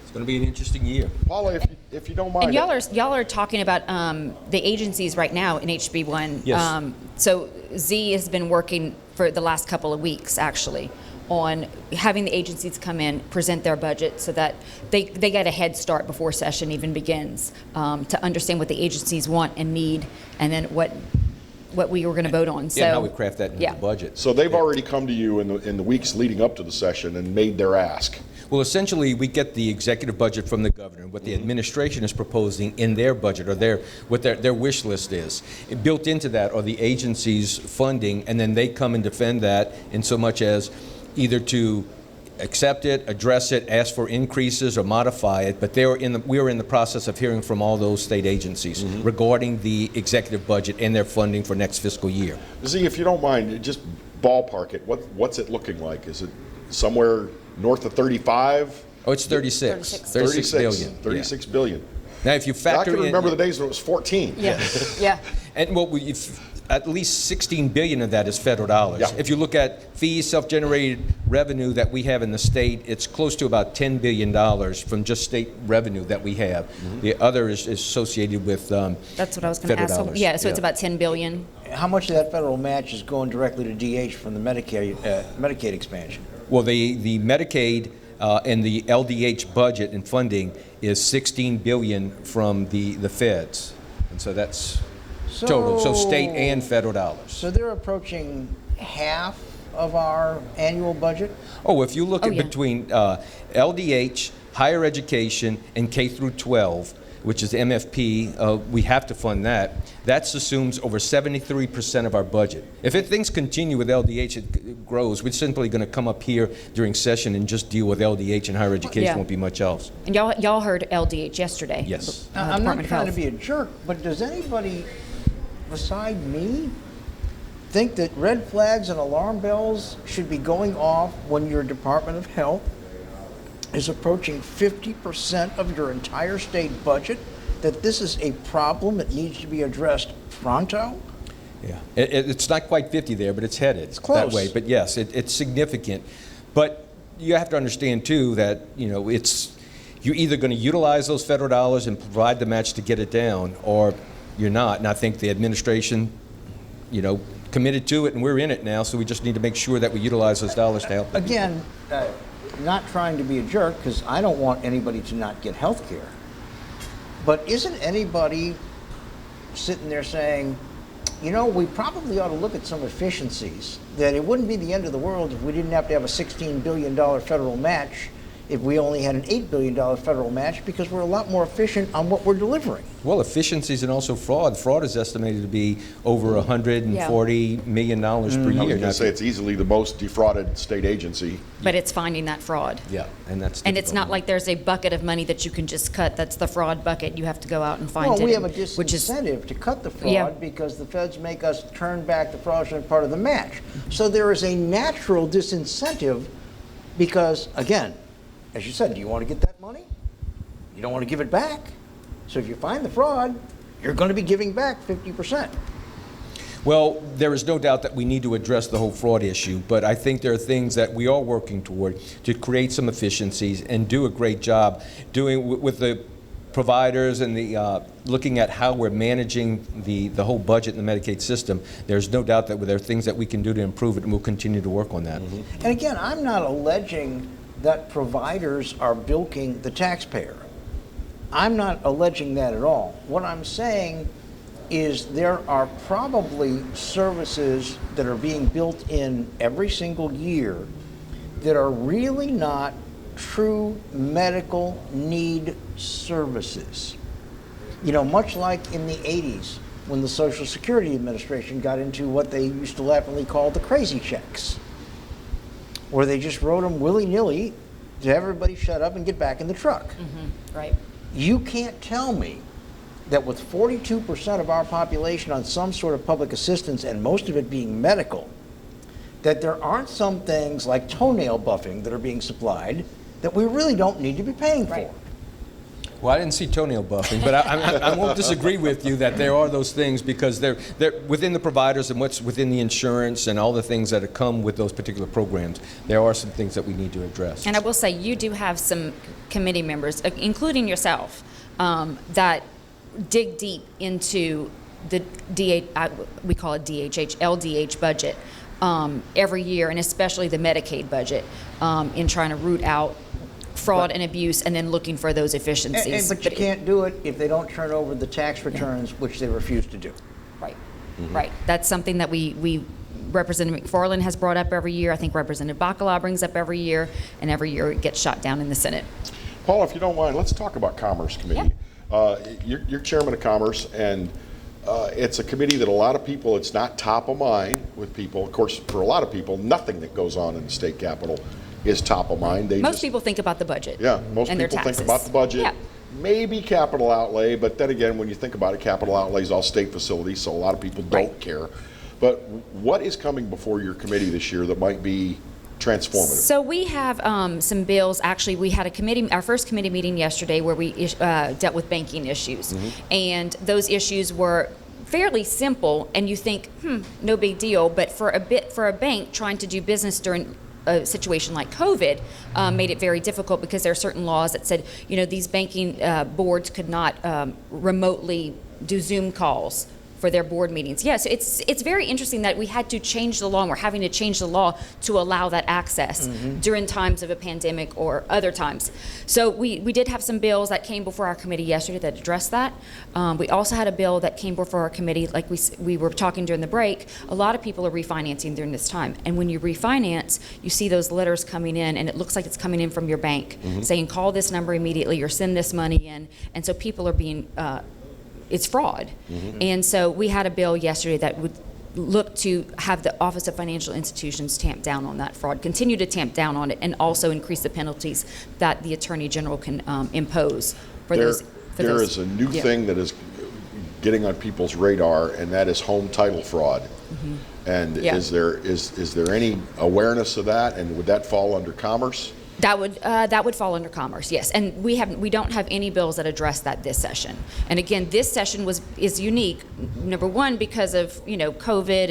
It's going to be an interesting year. Paula, if you don't mind. And y'all are talking about the agencies right now in HB1. Yes. So Z has been working for the last couple of weeks, actually, on having the agencies come in, present their budget so that they get a head start before session even begins, to understand what the agencies want and need, and then what we were going to vote on. So how we craft that into the budget. So they've already come to you in the weeks leading up to the session and made their ask. Well, essentially, we get the executive budget from the governor, what the administration is proposing in their budget, or what their wish list is. Built into that are the agency's funding, and then they come and defend that in so much as either to accept it, address it, ask for increases, or modify it. But we are in the process of hearing from all those state agencies regarding the executive budget and their funding for next fiscal year. Z, if you don't mind, just ballpark it. What's it looking like? Is it somewhere north of 35? Oh, it's 36. 36 billion. 36 billion. Now, if you factor in... I can remember the days when it was 14. Yeah. Yeah. And at least 16 billion of that is federal dollars. Yeah. If you look at fees, self-generated revenue that we have in the state, it's close to about $10 billion from just state revenue that we have. The other is associated with that's what I was going to ask. Dollars. So it's about $10 billion. How much of that federal match is going directly to DH from the Medicaid expansion? Well, the Medicaid and the LDH budget and funding is $16 billion from the feds, and so that's total. So state and federal dollars. So they're approaching half of our annual budget? Oh, if you look at between LDH, higher education, and K through 12, which is MFP, we have to fund that. That assumes over 73% of our budget. If things continue with LDH, it grows. We're simply going to come up here during session and just deal with LDH, and higher education won't be much else. And y'all heard LDH yesterday. Yes. I'm not trying to be a jerk, but does anybody beside me think that red flags and alarm bells should be going off when your Department of Health is approaching 50% of your entire state budget, that this is a problem that needs to be addressed pronto? Yeah, it's not quite 50 there, but it's headed that way. But yes, it's significant. But you have to understand too that you're either going to utilize those federal dollars and provide the match to get it down, or you're not. And I think the administration, committed to it, and we're in it now. So we just need to make sure that we utilize those dollars to help. Again, not trying to be a jerk, because I don't want anybody to not get health care. But isn't anybody sitting there saying, we probably ought to look at some efficiencies, that it wouldn't be the end of the world if we didn't have to have a $16 billion federal match, if we only had an $8 billion federal match, because we're a lot more efficient on what we're delivering. Well, efficiencies and also fraud. Fraud is estimated to be over $140 million per year. I was going to say it's easily the most defrauded state agency. But it's finding that fraud. Yeah, and that's. And it's not like there's a bucket of money that you can just cut. That's the fraud bucket. You have to go out and find it. Well, we have a disincentive to cut the fraud because the feds make us turn back the fraudulent part of the match. So there is a natural disincentive because, again, as you said, do you want to get that money? You don't want to give it back. So if you find the fraud, you're going to be giving back 50%. Well, there is no doubt that we need to address the whole fraud issue, but I think there are things that we are working toward to create some efficiencies and do a great job doing with the providers and the looking at how we're managing the whole budget in the Medicaid system. There's no doubt that there are things that we can do to improve it, and we'll continue to work on that. And again, I'm not alleging that providers are bilking the taxpayer. I'm not alleging that at all. What I'm saying is there are probably services that are being built in every single year that are really not true medical need services. Much like in the 80s when the Social Security Administration got into what they used to laughingly call the crazy checks, where they just wrote them willy-nilly to everybody shut up and get back in the truck. Right. You can't tell me that with 42% of our population on some sort of public assistance, and most of it being medical, that there aren't some things like toenail buffing that are being supplied that we really don't need to be paying for. Well, I didn't see toenail buffing, but I won't disagree with you that there are those things because they're within the providers and what's within the insurance and all the things that come with those particular programs. There are some things that we need to address. And I will say you do have some committee members, including yourself, that dig deep into the we call it DHH, LDH budget every year, and especially the Medicaid budget in trying to root out fraud and abuse, and then looking for those efficiencies. But you can't do it if they don't turn over the tax returns, which they refuse to do. Right, right. That's something that we Representative McFarland has brought up every year. I think Representative Bacala brings up every year, and every year it gets shot down in the Senate. Paula, if you don't mind, let's talk about Commerce Committee. You're chairman of Commerce, and it's a committee that a lot of people, it's not top of mind with people. Of course, for a lot of people, nothing that goes on in the state capitol is top of mind. Most people think about the budget. Yeah, most and people their think about the budget. Maybe capital outlay, but then again, when you think about it, capital outlay is all state facilities, so a lot of people don't care. But what is coming before your committee this year that might be transformative? So we have some bills. Actually, we had our first committee meeting yesterday where we dealt with banking issues. And those issues were fairly simple, and you think, no big deal. But for a bank trying to do business during a situation like COVID made it very difficult because there are certain laws that said, these banking boards could not remotely do Zoom calls for their board meetings. Yes, it's very interesting that we had to change the law, and we're having to change the law to allow that access during times of a pandemic or other times. So we did have some bills that came before our committee yesterday that addressed that. We also had a bill that came before our committee, like we were talking during the break. A lot of people are refinancing during this time, and when you refinance, you see those letters coming in, and it looks like it's coming in from your bank saying call this number immediately or send this money in, and so people are being it's fraud. And so we had a bill yesterday that would look to have the Office of Financial Institutions tamp down on that fraud, continue to tamp down on it, and also increase the penalties that the Attorney General can impose for those. There is a new thing that is getting on people's radar, and that is home title fraud. And is there any awareness of that, and would that fall under Commerce? That would fall under commerce, yes. And we don't have any bills that address that this session. And again, this session is unique. Number one, because of COVID,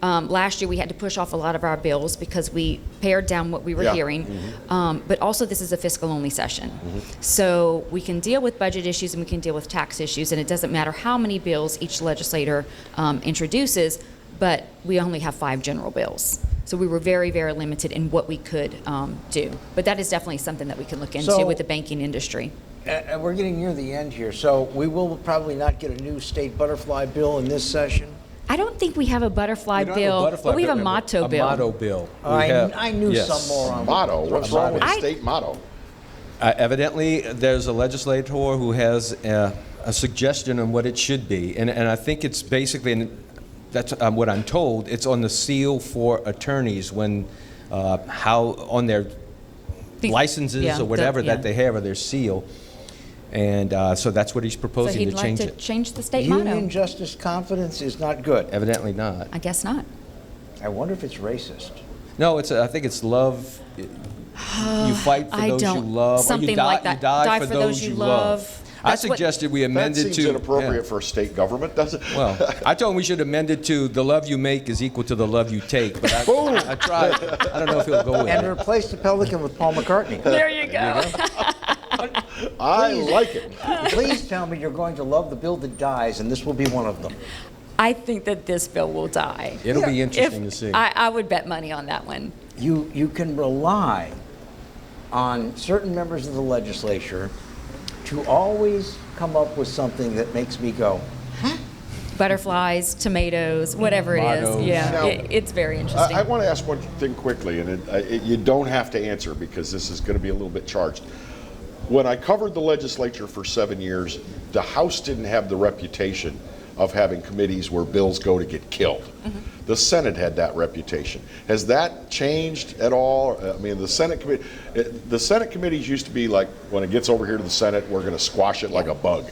and last year we had to push off a lot of our bills because we pared down what we were hearing. Mm-hmm. But also, this is a fiscal only session, so we can deal with budget issues and we can deal with tax issues, and it doesn't matter how many bills each legislator introduces. But we only have 5 general bills. So we were very, very limited in what we could do. But that is definitely something that we can look into with the banking industry. And we're getting near the end here, so we will probably not get a new state butterfly bill in this session. I don't think we have a butterfly bill, but we have a motto bill. A motto bill. I knew some more on motto. What's wrong with the state motto? Evidently, there's a legislator who has a suggestion on what it should be. And I think it's basically... That's what I'm told. It's on the seal for attorneys when how on their licenses or whatever that they have, or their seal, and so that's what he's proposing to change it. So he'd like to change the state motto. Union justice confidence is not good. Evidently not. I guess not. I wonder if it's racist. No, I think it's love. You fight for those you love. Something or you die, like that. You die for those you love. I suggested we amend it to... That seems inappropriate for a state government, doesn't it? Well, I told him we should amend it to the love you make is equal to the love you take. But I tried. I don't know if he'll go with it. And replace the Pelican with Paul McCartney. There you go. I like it. Please tell me you're going to love the bill that dies, and this will be one of them. I think that this bill will die. It'll be interesting to see. I would bet money on that one. You can rely on certain members of the legislature to always come up with something that makes me go, huh? Butterflies, tomatoes, whatever it is. Yeah, Now, it's very interesting. I want to ask one thing quickly, and you don't have to answer because this is going to be a little bit charged. When I covered the legislature for 7 years, the House didn't have the reputation of having committees where bills go to get killed. Mm-hmm. The Senate had that reputation. Has that changed at all? I mean, the Senate committees used to be like, when it gets over here to the Senate, we're going to squash it like a bug.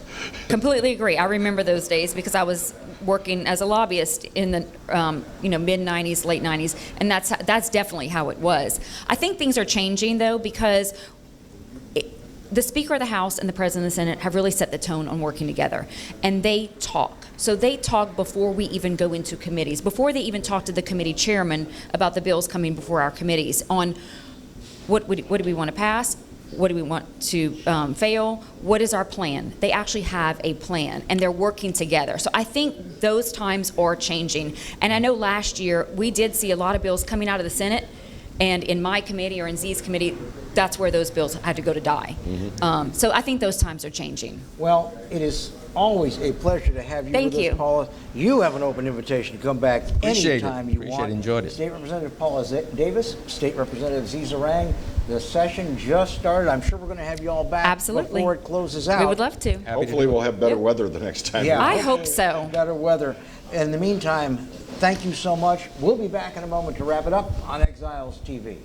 Completely agree. I remember those days because I was working as a lobbyist in the mid 90s, late 90s, and that's definitely how it was. I think things are changing though, because the Speaker of the House and the President of the Senate have really set the tone on working together, and they talk. So they talk before we even go into committees, before they even talk to the committee chairman about the bills coming before our committees on what do we want to pass, what do we want to fail, what is our plan. They actually have a plan, and they're working together. So I think those times are changing. And I know last year we did see a lot of bills coming out of the Senate, and in my committee or in Z's committee, that's where those bills had to go to die. Mm-hmm. So I think those times are changing. Well, it is always a pleasure to have you with us, Paula. You have an open invitation to come back anytime you want. Enjoyed it. State Representative Paula Davis, State Representative Z. Zeringue. The session just started. I'm sure we're going to have you all back before it closes out. We would love to. Hopefully we'll have better weather the next time. Yeah, I hope so. Better weather. In the meantime, thank you so much. We'll be back in a moment to wrap it up on Exiles TV.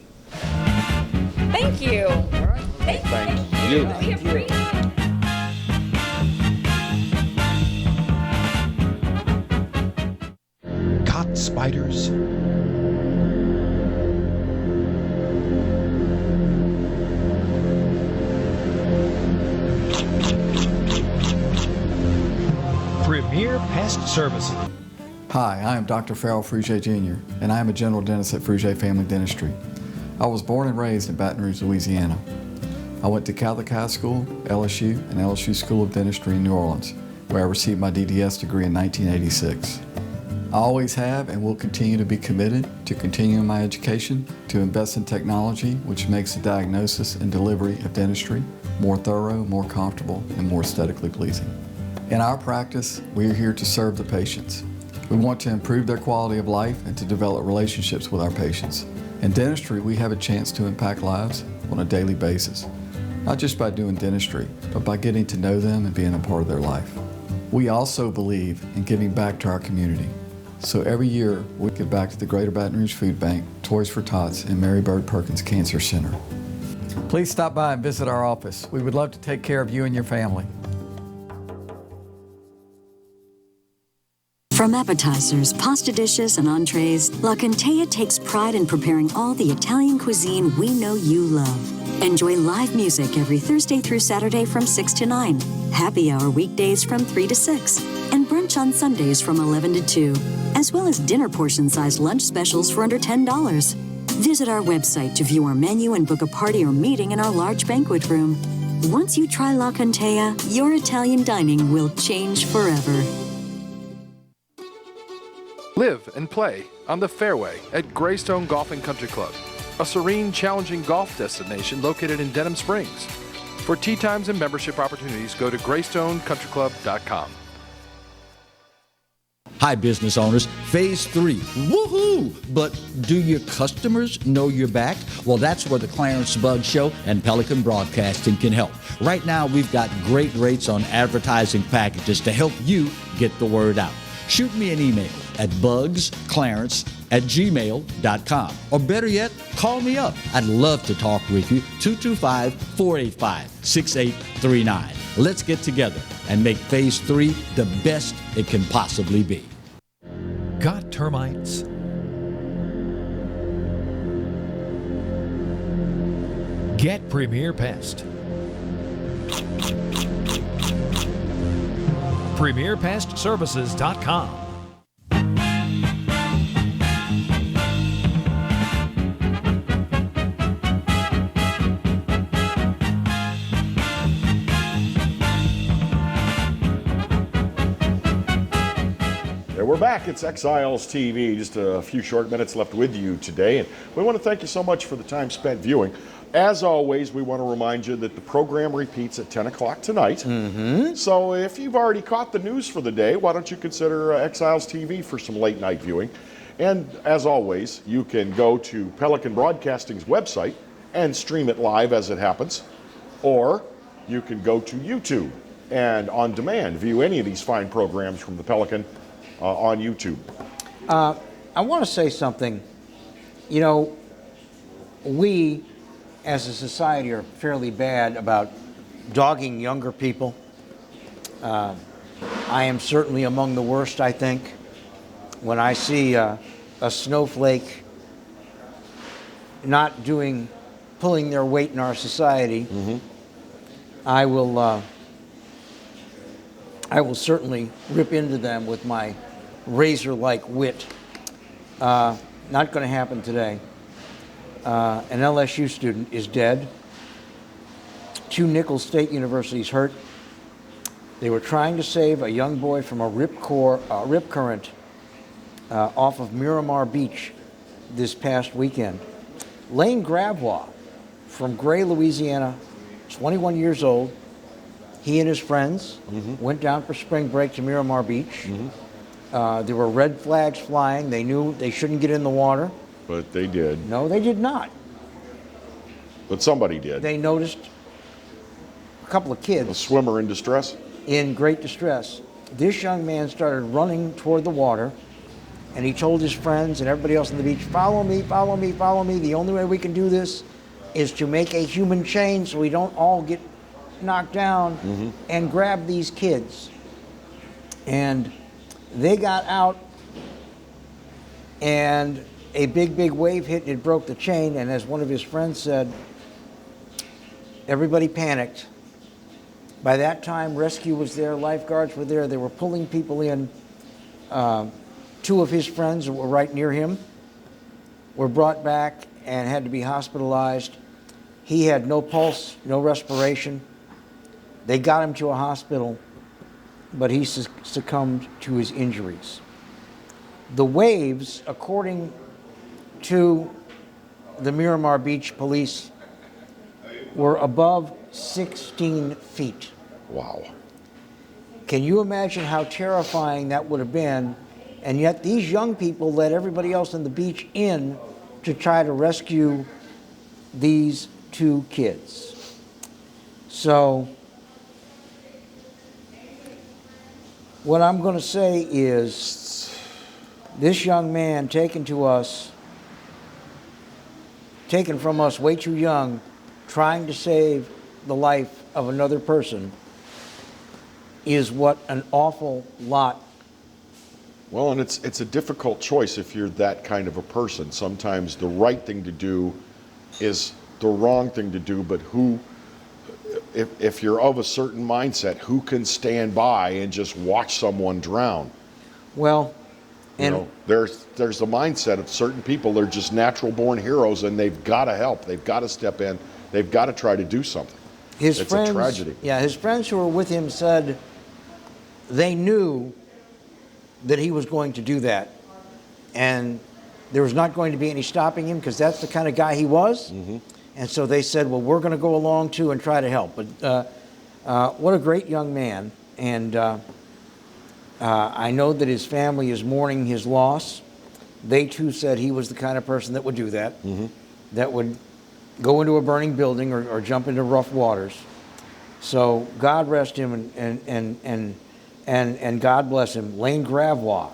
Thank you. All right. Thank you. Thank you. Caught spiders? Premier Pest Services. Hi, I am Dr. Farrell Frugier Jr., and I am a general dentist at Frugier Family Dentistry. I was born and raised in Baton Rouge, Louisiana. I went to Catholic High School, LSU, and LSU School of Dentistry in New Orleans, where I received my DDS degree in 1986. I always have and will continue to be committed to continuing my education, to invest in technology which makes the diagnosis and delivery of dentistry more thorough, more comfortable, and more aesthetically pleasing. In our practice, we are here to serve the patients. We want to improve their quality of life and to develop relationships with our patients. In dentistry, we have a chance to impact lives on a daily basis, not just by doing dentistry, but by getting to know them and being a part of their life. We also believe in giving back to our community. So every year, we give back to the Greater Baton Rouge Food Bank, Toys for Tots, and Mary Bird Perkins Cancer Center. Please stop by and visit our office. We would love to take care of you and your family. From appetizers, pasta dishes, and entrees, La Contea takes pride in preparing all the Italian cuisine we know you love. Enjoy live music every Thursday through Saturday from 6 to 9, happy hour weekdays from 3 to 6, and brunch on Sundays from 11 to 2, as well as dinner portion-sized lunch specials for under $10. Visit our website to view our menu and book a party or meeting in our large banquet room. Once you try La Contea, your Italian dining will change forever. Live and play on the fairway at Greystone Golf and Country Club, a serene, challenging golf destination located in Denham Springs. For tee times and membership opportunities, go to greystonecountryclub.com. Hi, business owners. Phase 3. Woohoo! But do your customers know you're back? Well, that's where the Clarence Bugg Show and Pelican Broadcasting can help. Right now, we've got great rates on advertising packages to help you get the word out. Shoot me an email at bugsclarence@gmail.com. Or better yet, call me up. I'd love to talk with you. 225-485-6839. Let's get together and make Phase 3 the best it can possibly be. Got termites? Get Premier Pest. PremierPestServices.com. We're back. It's Exiles TV. Just a few short minutes left with you today. And we want to thank you so much for the time spent viewing. As always, we want to remind you that the program repeats at 10 o'clock tonight. So if you've already caught the news for the day, why don't you consider Exiles TV for some late night viewing? And as always, you can go to Pelican Broadcasting's website and stream it live as it happens. Or you can go to YouTube and on demand view any of these fine programs from the Pelican on YouTube. I want to say something. You know, we as a society are fairly bad about dogging younger people. I am certainly among the worst, I think. When I see a snowflake not pulling their weight in our society, I will certainly rip into them with my razor-like wit. Not going to happen today. An LSU student is dead. 2 Nichols State Universities hurt. They were trying to save a young boy from a rip current off of Miramar Beach this past weekend. Lane Gravois from Gray, Louisiana, 21 years old. He and his friends went down for spring break to Miramar Beach. There were red flags flying. They knew they shouldn't get in the water. But they did. No, they did not. But somebody did. They noticed a couple of kids. A swimmer in distress? In great distress. This young man started running toward the water, and he told his friends and everybody else on the beach, follow me, follow me, follow me. The only way we can do this is to make a human chain so we don't all get knocked down and grab these kids. And they got out, and a big wave hit and it broke the chain. And as one of his friends said, everybody panicked. By that time, rescue was there, lifeguards were there. They were pulling people in. 2 of his friends who were right near him were brought back and had to be hospitalized. He had no pulse, no respiration. They got him to a hospital, but he succumbed to his injuries. The waves, according to the Miramar Beach police, were above 16 feet. Wow. Can you imagine how terrifying that would have been? And yet these young people let everybody else on the beach in to try to rescue these 2 kids. So what I'm going to say is this young man taken from us way too young, trying to save the life of another person, is what an awful lot. Well, and it's a difficult choice if you're that kind of a person. Sometimes the right thing to do is the wrong thing to do, but who, if you're of a certain mindset, who can stand by and just watch someone drown? Well, you know, there's the mindset of certain people, they're just natural born heroes, and they've got to help. They've got to step in. They've got to try to do something. It's a tragedy. Yeah, his friends who were with him said they knew that he was going to do that, and there was not going to be any stopping him because that's the kind of guy he was. And so they said, well, we're going to go along too and try to help. But what a great young man. And I know that his family is mourning his loss. They too said he was the kind of person that would do that, that would go into a burning building or jump into rough waters. So God rest him and God bless him. Lane Gravois,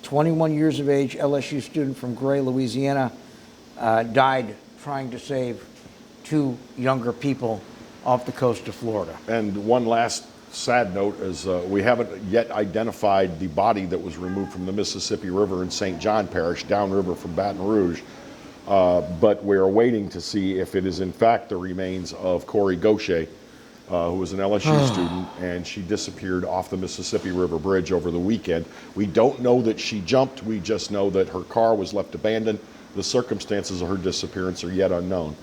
21 years of age, LSU student from Gray, Louisiana, died trying to save 2 younger people off the coast of Florida. And one last sad note is we haven't yet identified the body that was removed from the Mississippi River in St. John Parish, downriver from Baton Rouge. But we're waiting to see if it is in fact the remains of Corey Gaucher, who was an LSU student, and she disappeared off the Mississippi River Bridge over the weekend. We don't know that she jumped. We just know that her car was left abandoned. The circumstances of her disappearance are yet unknown.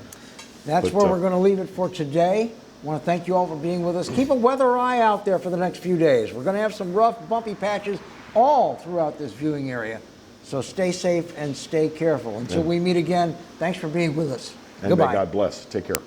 That's where we're going to leave it for today. I want to thank you all for being with us. Keep a weather eye out there for the next few days. We're going to have some rough, bumpy patches all throughout this viewing area. So stay safe and stay careful. Until we meet again, thanks for being with us. And Goodbye. may God bless. Take care.